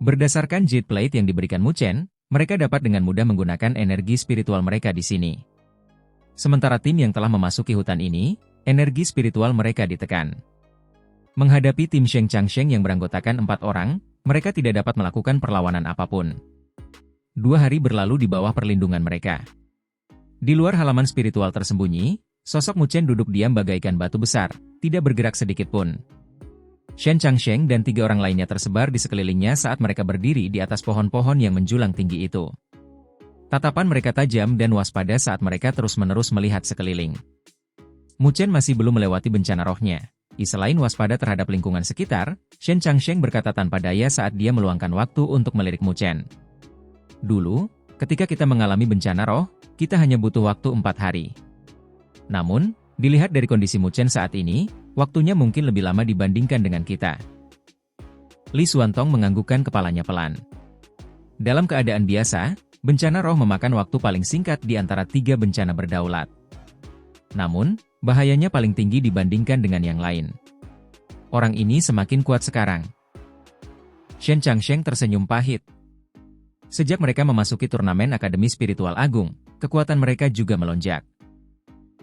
Berdasarkan Jade Plate yang diberikan Muchen, mereka dapat dengan mudah menggunakan energi spiritual mereka di sini. Sementara tim yang telah memasuki hutan ini, energi spiritual mereka ditekan. Menghadapi tim Shen Changsheng yang beranggotakan 4 orang, mereka tidak dapat melakukan perlawanan apapun. 2 hari berlalu di bawah perlindungan mereka. Di luar halaman spiritual tersembunyi, sosok Muchen duduk diam bagaikan batu besar, tidak bergerak sedikit pun. Shen Changsheng dan 3 orang lainnya tersebar di sekelilingnya saat mereka berdiri di atas pohon-pohon yang menjulang tinggi itu. Tatapan mereka tajam dan waspada saat mereka terus-menerus melihat sekeliling. Muchen masih belum melewati bencana rohnya. Selain waspada terhadap lingkungan sekitar, Shen Changsheng berkata tanpa daya saat dia meluangkan waktu untuk melirik Muchen. Dulu, ketika kita mengalami bencana roh, kita hanya butuh waktu 4 hari. Namun, dilihat dari kondisi Muchen saat ini, waktunya mungkin lebih lama dibandingkan dengan kita. Li Xuantong menganggukkan kepalanya pelan. Dalam keadaan biasa, bencana roh memakan waktu paling singkat di antara 3 bencana berdaulat. Namun, bahayanya paling tinggi dibandingkan dengan yang lain. Orang ini semakin kuat sekarang. Shen Changsheng tersenyum pahit. Sejak mereka memasuki turnamen Akademi Spiritual Agung, kekuatan mereka juga melonjak.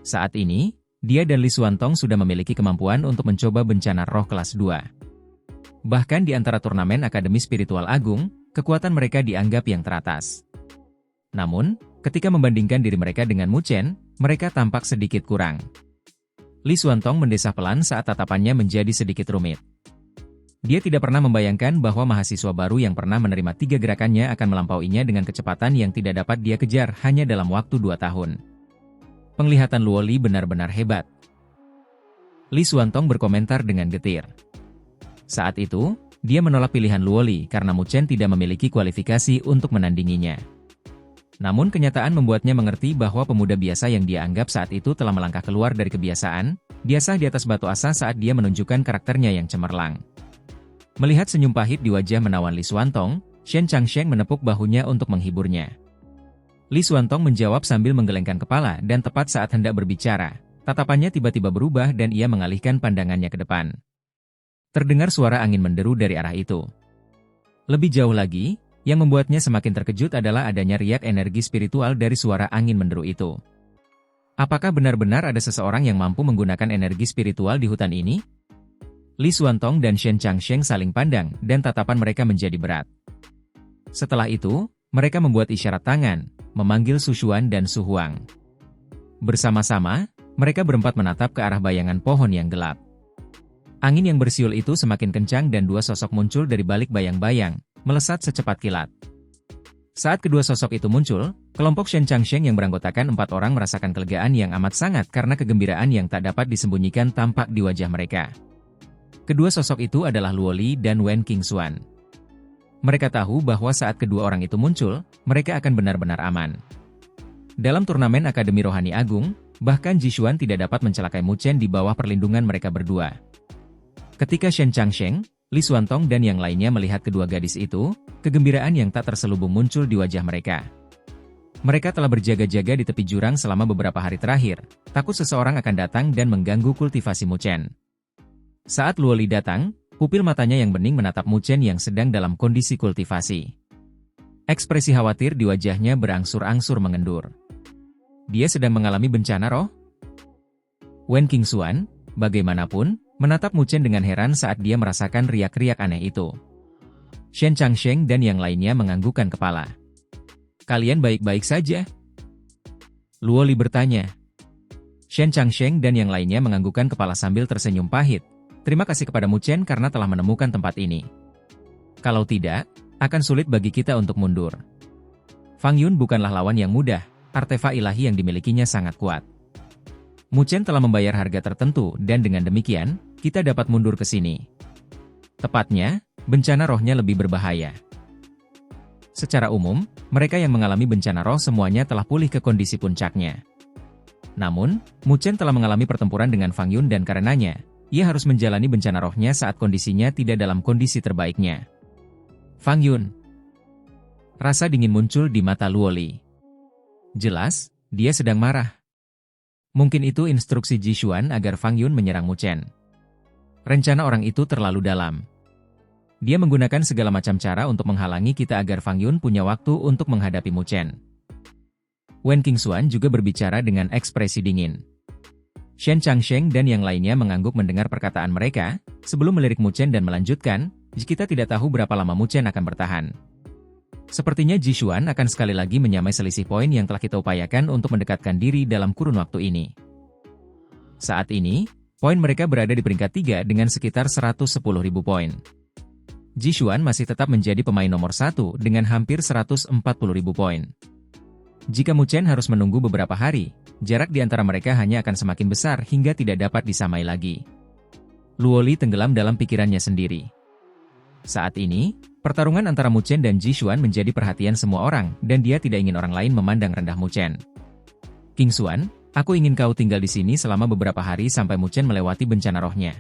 Saat ini, dia dan Li Xuantong sudah memiliki kemampuan untuk mencoba bencana roh kelas 2. Bahkan di antara turnamen Akademi Spiritual Agung, kekuatan mereka dianggap yang teratas. Namun, ketika membandingkan diri mereka dengan Mu Chen, mereka tampak sedikit kurang. Li Xuantong mendesah pelan saat tatapannya menjadi sedikit rumit. Dia tidak pernah membayangkan bahwa mahasiswa baru yang pernah menerima 3 gerakannya akan melampauinya dengan kecepatan yang tidak dapat dia kejar hanya dalam waktu 2 tahun. Penglihatan Luo Li benar-benar hebat. Li Xuantong berkomentar dengan getir. Saat itu, dia menolak pilihan Luo Li karena Mu Chen tidak memiliki kualifikasi untuk menandinginya. Namun kenyataan membuatnya mengerti bahwa pemuda biasa yang dia anggap saat itu telah melangkah keluar dari kebiasaan, biasa di atas batu asa saat dia menunjukkan karakternya yang cemerlang. Melihat senyum pahit di wajah menawan Li Xuantong, Shen Changsheng menepuk bahunya untuk menghiburnya. Li Xuantong menjawab sambil menggelengkan kepala dan tepat saat hendak berbicara, tatapannya tiba-tiba berubah dan ia mengalihkan pandangannya ke depan. Terdengar suara angin menderu dari arah itu. Lebih jauh lagi, yang membuatnya semakin terkejut adalah adanya riak energi spiritual dari suara angin menderu itu. Apakah benar-benar ada seseorang yang mampu menggunakan energi spiritual di hutan ini? Li Xuantong dan Shen Changsheng saling pandang dan tatapan mereka menjadi berat. Setelah itu, mereka membuat isyarat tangan, memanggil Su Xuan dan Su Huang. Bersama-sama, mereka berempat menatap ke arah bayangan pohon yang gelap. Angin yang bersiul itu semakin kencang dan 2 sosok muncul dari balik bayang-bayang, melesat secepat kilat. Saat kedua sosok itu muncul, kelompok Shen Changsheng yang beranggotakan 4 orang merasakan kelegaan yang amat sangat karena kegembiraan yang tak dapat disembunyikan tampak di wajah mereka. Kedua sosok itu adalah Luo Li dan Wen Qingxuan. Mereka tahu bahwa saat kedua orang itu muncul, mereka akan benar-benar aman. Dalam turnamen Akademi Rohani Agung, bahkan Ji Xuan tidak dapat mencelakai Mu Chen di bawah perlindungan mereka berdua. Ketika Shen Changsheng, Li Xuantong dan yang lainnya melihat kedua gadis itu, kegembiraan yang tak terselubung muncul di wajah mereka. Mereka telah berjaga-jaga di tepi jurang selama beberapa hari terakhir, takut seseorang akan datang dan mengganggu kultivasi Mu Chen. Saat Luo Li datang, pupil matanya yang bening menatap Mu Chen yang sedang dalam kondisi kultivasi. Ekspresi khawatir di wajahnya berangsur-angsur mengendur. Dia sedang mengalami bencana roh? Wen Qingxuan, bagaimanapun, menatap Mu Chen dengan heran saat dia merasakan riak-riak aneh itu. Shen Changsheng dan yang lainnya menganggukkan kepala. Kalian baik-baik saja? Luo Li bertanya. Shen Changsheng dan yang lainnya menganggukkan kepala sambil tersenyum pahit. Terima kasih kepada Mu Chen karena telah menemukan tempat ini. Kalau tidak, akan sulit bagi kita untuk mundur. Fang Yun bukanlah lawan yang mudah, artefak ilahi yang dimilikinya sangat kuat. Mu Chen telah membayar harga tertentu dan dengan demikian, kita dapat mundur ke sini. Tepatnya, bencana rohnya lebih berbahaya. Secara umum, mereka yang mengalami bencana roh semuanya telah pulih ke kondisi puncaknya. Namun, Mu Chen telah mengalami pertempuran dengan Fang Yun dan karenanya, ia harus menjalani bencana rohnya saat kondisinya tidak dalam kondisi terbaiknya. Fang Yun. Rasa dingin muncul di mata Luo Li. Jelas, dia sedang marah. Mungkin itu instruksi Ji Xuan agar Fang Yun menyerang Mu Chen. Rencana orang itu terlalu dalam. Dia menggunakan segala macam cara untuk menghalangi kita agar Fang Yun punya waktu untuk menghadapi Mu Chen. Wen Qingxuan juga berbicara dengan ekspresi dingin. Shen Changsheng dan yang lainnya mengangguk mendengar perkataan mereka, sebelum melirik Mu Chen dan melanjutkan, kita tidak tahu berapa lama Mu Chen akan bertahan. Sepertinya Ji Xuan akan sekali lagi menyamai selisih poin yang telah kita upayakan untuk mendekatkan diri dalam kurun waktu ini. Saat ini, poin mereka berada di peringkat 3 dengan sekitar 110.000 poin. Ji Xuan masih tetap menjadi pemain nomor 1 dengan hampir 140.000 poin. Jika Mu Chen harus menunggu beberapa hari, jarak di antara mereka hanya akan semakin besar hingga tidak dapat disamai lagi. Luo Li tenggelam dalam pikirannya sendiri. Saat ini, pertarungan antara Mu Chen dan Ji Xuan menjadi perhatian semua orang dan dia tidak ingin orang lain memandang rendah Mu Chen. Qingxuan, aku ingin kau tinggal di sini selama beberapa hari sampai Mu Chen melewati bencana rohnya.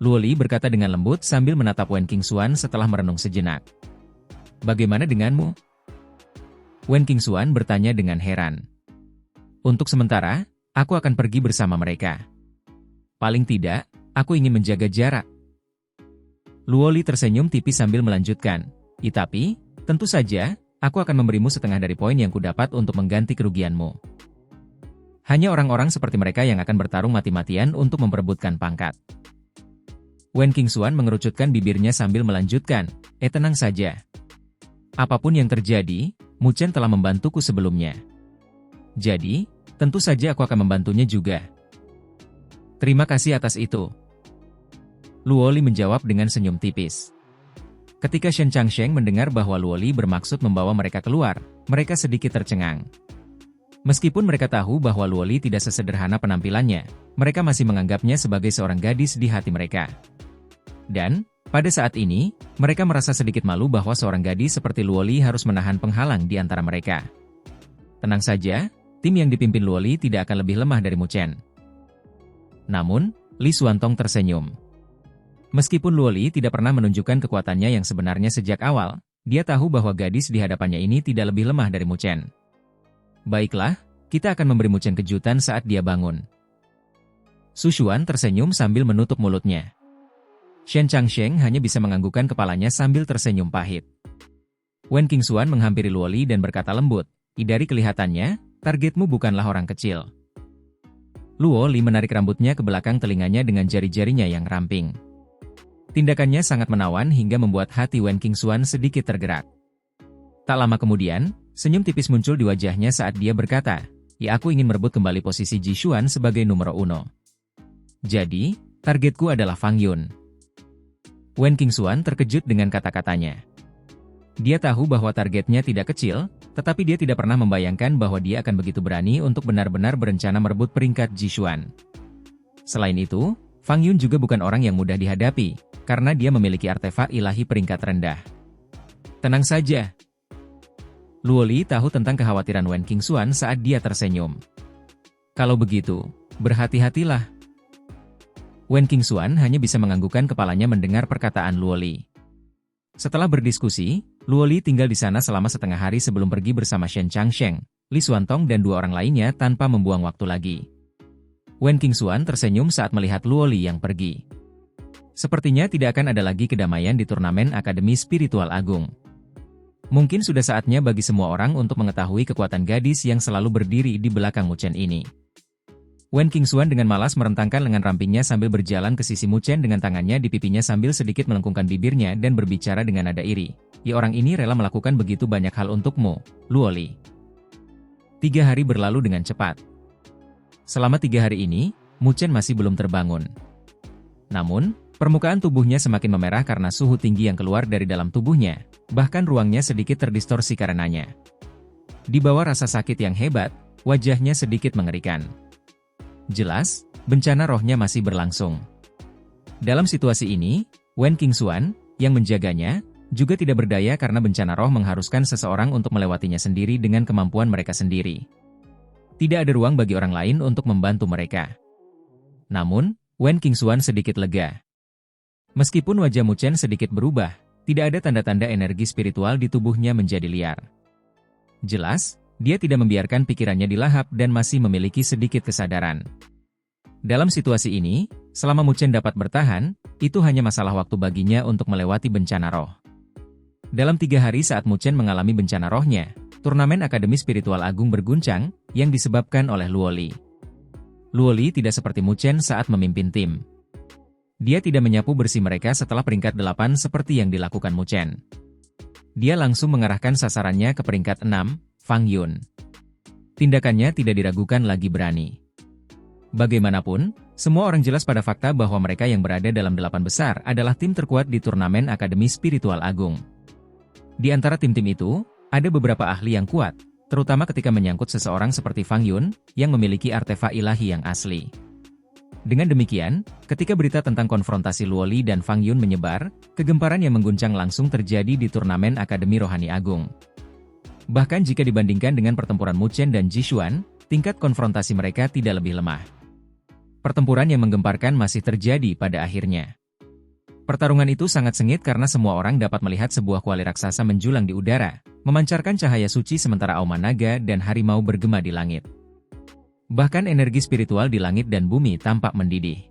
Luo Li berkata dengan lembut sambil menatap Wen Qingxuan setelah merenung sejenak. Bagaimana denganmu? Wen Qingxuan bertanya dengan heran. Untuk sementara, aku akan pergi bersama mereka. Paling tidak, aku ingin menjaga jarak. Luoli tersenyum tipis sambil melanjutkan. Tapi, tentu saja, aku akan memberimu setengah dari poin yang kudapat untuk mengganti kerugianmu. Hanya orang-orang seperti mereka yang akan bertarung mati-matian untuk memperebutkan pangkat. Wen Qingxuan mengerucutkan bibirnya sambil melanjutkan, tenang saja. Apapun yang terjadi, Mu Chen telah membantuku sebelumnya. Jadi, tentu saja aku akan membantunya juga. Terima kasih atas itu. Luoli menjawab dengan senyum tipis. Ketika Shen Changsheng mendengar bahwa Luoli bermaksud membawa mereka keluar, mereka sedikit tercengang. Meskipun mereka tahu bahwa Luoli tidak sesederhana penampilannya, mereka masih menganggapnya sebagai seorang gadis di hati mereka. Dan, pada saat ini, mereka merasa sedikit malu bahwa seorang gadis seperti Luoli harus menahan penghalang di antara mereka. Tenang saja, tim yang dipimpin Luoli tidak akan lebih lemah dari Mu Chen. Namun, Li Xuantong tersenyum. Meskipun Luoli tidak pernah menunjukkan kekuatannya yang sebenarnya sejak awal, dia tahu bahwa gadis di hadapannya ini tidak lebih lemah dari Mu Chen. Baiklah, kita akan memberi Mu Chen kejutan saat dia bangun. Su Xuan tersenyum sambil menutup mulutnya. Shen Changsheng hanya bisa menganggukkan kepalanya sambil tersenyum pahit. Wen Qingxuan menghampiri Luoli dan berkata lembut, dari kelihatannya, targetmu bukanlah orang kecil. Luoli menarik rambutnya ke belakang telinganya dengan jari-jarinya yang ramping. Tindakannya sangat menawan hingga membuat hati Wen Qingxuan sedikit tergerak. Tak lama kemudian, senyum tipis muncul di wajahnya saat dia berkata, aku ingin merebut kembali posisi Ji Xuan sebagai numero uno. Jadi, targetku adalah Fang Yun. Wen Qingxuan terkejut dengan kata-katanya. Dia tahu bahwa targetnya tidak kecil, tetapi dia tidak pernah membayangkan bahwa dia akan begitu berani untuk benar-benar berencana merebut peringkat Ji Xuan. Selain itu, Fang Yun juga bukan orang yang mudah dihadapi, karena dia memiliki artefak ilahi peringkat rendah. Tenang saja. Luoli tahu tentang kekhawatiran Wen Qingxuan saat dia tersenyum. Kalau begitu, berhati-hatilah. Wen Qingxuan hanya bisa menganggukkan kepalanya mendengar perkataan Luoli. Setelah berdiskusi, Luoli tinggal di sana selama setengah hari sebelum pergi bersama Shen Changsheng, Li Xuantong dan dua orang lainnya tanpa membuang waktu lagi. Wen Qingxuan tersenyum saat melihat Luoli yang pergi. Sepertinya tidak akan ada lagi kedamaian di turnamen Akademi Spiritual Agung. Mungkin sudah saatnya bagi semua orang untuk mengetahui kekuatan gadis yang selalu berdiri di belakang Mu Chen ini. Wen Qingxuan dengan malas merentangkan lengan rampingnya sambil berjalan ke sisi Mu Chen dengan tangannya di pipinya sambil sedikit melengkungkan bibirnya dan berbicara dengan nada iri. Orang ini rela melakukan begitu banyak hal untukmu, Luoli. 3 hari berlalu dengan cepat. Selama 3 hari ini, Mu Chen masih belum terbangun. Namun, permukaan tubuhnya semakin memerah karena suhu tinggi yang keluar dari dalam tubuhnya, bahkan ruangnya sedikit terdistorsi karenanya. Di bawah rasa sakit yang hebat, wajahnya sedikit mengerikan. Jelas, bencana rohnya masih berlangsung. Dalam situasi ini, Wen Qingxuan, yang menjaganya, juga tidak berdaya karena bencana roh mengharuskan seseorang untuk melewatinya sendiri dengan kemampuan mereka sendiri. Tidak ada ruang bagi orang lain untuk membantu mereka. Namun, Wen Qingxuan sedikit lega. Meskipun wajah Mu Chen sedikit berubah, tidak ada tanda-tanda energi spiritual di tubuhnya menjadi liar. Jelas, dia tidak membiarkan pikirannya dilahap dan masih memiliki sedikit kesadaran. Dalam situasi ini, selama Mu Chen dapat bertahan, itu hanya masalah waktu baginya untuk melewati bencana roh. Dalam 3 hari saat Mu Chen mengalami bencana rohnya, turnamen Akademi Spiritual Agung berguncang, yang disebabkan oleh Luoli. Luoli tidak seperti Mu Chen saat memimpin tim. Dia tidak menyapu bersih mereka setelah peringkat 8 seperti yang dilakukan Mu Chen. Dia langsung mengarahkan sasarannya ke peringkat 6, Fang Yun. Tindakannya tidak diragukan lagi berani. Bagaimanapun, semua orang jelas pada fakta bahwa mereka yang berada dalam 8 besar adalah tim terkuat di turnamen Akademi Spiritual Agung. Di antara tim-tim itu, ada beberapa ahli yang kuat, terutama ketika menyangkut seseorang seperti Fang Yun, yang memiliki artefak ilahi yang asli. Dengan demikian, ketika berita tentang konfrontasi Luoli dan Fang Yun menyebar, kegemparan yang mengguncang langsung terjadi di turnamen Akademi Rohani Agung. Bahkan jika dibandingkan dengan pertempuran Mu Chen dan Ji Xuan, tingkat konfrontasi mereka tidak lebih lemah. Pertempuran yang menggemparkan masih terjadi pada akhirnya. Pertarungan itu sangat sengit karena semua orang dapat melihat sebuah kuali raksasa menjulang di udara, memancarkan cahaya suci sementara auman naga dan harimau bergema di langit. Bahkan energi spiritual di langit dan bumi tampak mendidih.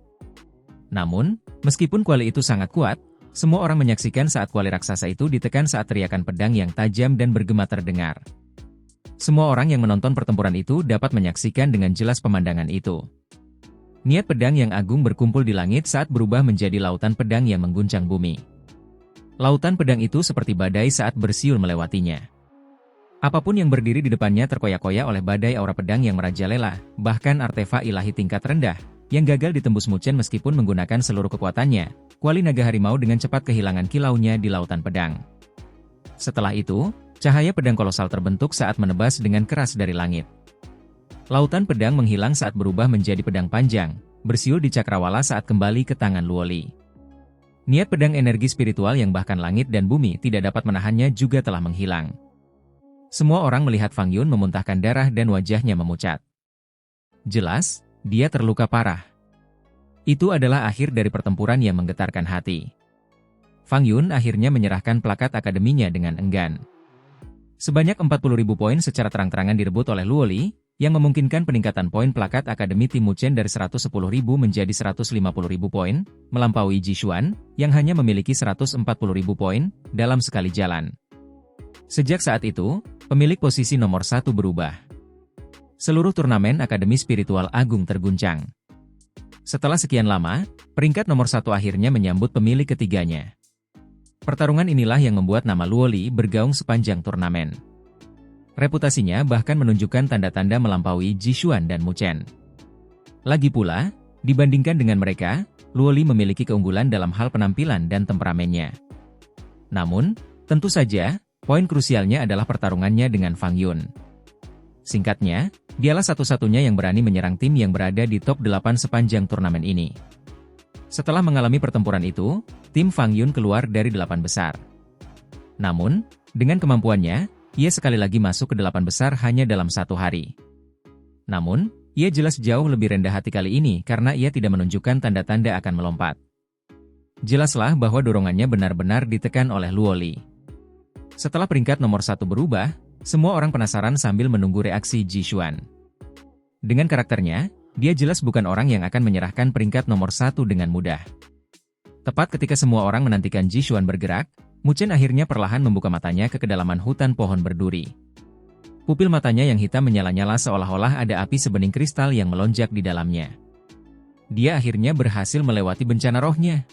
Namun, meskipun kuali itu sangat kuat, semua orang menyaksikan saat kuali raksasa itu ditekan saat teriakan pedang yang tajam dan bergema terdengar. Semua orang yang menonton pertempuran itu dapat menyaksikan dengan jelas pemandangan itu. Niat pedang yang agung berkumpul di langit saat berubah menjadi lautan pedang yang mengguncang bumi. Lautan pedang itu seperti badai saat bersiul melewatinya. Apapun yang berdiri di depannya terkoyak-koyak oleh badai aura pedang yang merajalela, bahkan artefak ilahi tingkat rendah, yang gagal ditembus Mu Chen meskipun menggunakan seluruh kekuatannya, kuali naga harimau dengan cepat kehilangan kilaunya di lautan pedang. Setelah itu, cahaya pedang kolosal terbentuk saat menebas dengan keras dari langit. Lautan pedang menghilang saat berubah menjadi pedang panjang, bersiul di cakrawala saat kembali ke tangan Luoli. Niat pedang energi spiritual yang bahkan langit dan bumi tidak dapat menahannya juga telah menghilang. Semua orang melihat Fang Yun memuntahkan darah dan wajahnya memucat. Jelas, dia terluka parah. Itu adalah akhir dari pertempuran yang menggetarkan hati. Fang Yun akhirnya menyerahkan plakat akademinya dengan enggan. Sebanyak 40.000 poin secara terang-terangan direbut oleh Luoli, yang memungkinkan peningkatan poin plakat Akademi Tim Mu Chen dari 110.000 menjadi 150.000 poin, melampaui Ji Xuan, yang hanya memiliki 140.000 poin, dalam sekali jalan. Sejak saat itu, pemilik posisi nomor 1 berubah. Seluruh turnamen Akademi Spiritual Agung terguncang. Setelah sekian lama, peringkat nomor 1 akhirnya menyambut pemilik ketiganya. Pertarungan inilah yang membuat nama Luoli bergaung sepanjang turnamen. Reputasinya bahkan menunjukkan tanda-tanda melampaui Ji Xuan dan Mu Chen. Lagi pula, dibandingkan dengan mereka, Luoli memiliki keunggulan dalam hal penampilan dan temperamennya. Namun, tentu saja, poin krusialnya adalah pertarungannya dengan Fang Yun. Singkatnya, dialah satu-satunya yang berani menyerang tim yang berada di top 8 sepanjang turnamen ini. Setelah mengalami pertempuran itu, tim Fang Yun keluar dari 8 besar. Namun, dengan kemampuannya, ia sekali lagi masuk ke 8 besar hanya dalam 1 hari. Namun, ia jelas jauh lebih rendah hati kali ini karena ia tidak menunjukkan tanda-tanda akan melompat. Jelaslah bahwa dorongannya benar-benar ditekan oleh Luoli. Setelah peringkat nomor 1 berubah, semua orang penasaran sambil menunggu reaksi Ji Xuan. Dengan karakternya, dia jelas bukan orang yang akan menyerahkan peringkat nomor 1 dengan mudah. Tepat ketika semua orang menantikan Ji Xuan bergerak, Mu Chen akhirnya perlahan membuka matanya ke kedalaman hutan pohon berduri. Pupil matanya yang hitam menyala-nyala seolah-olah ada api sebening kristal yang melonjak di dalamnya. Dia akhirnya berhasil melewati bencana rohnya.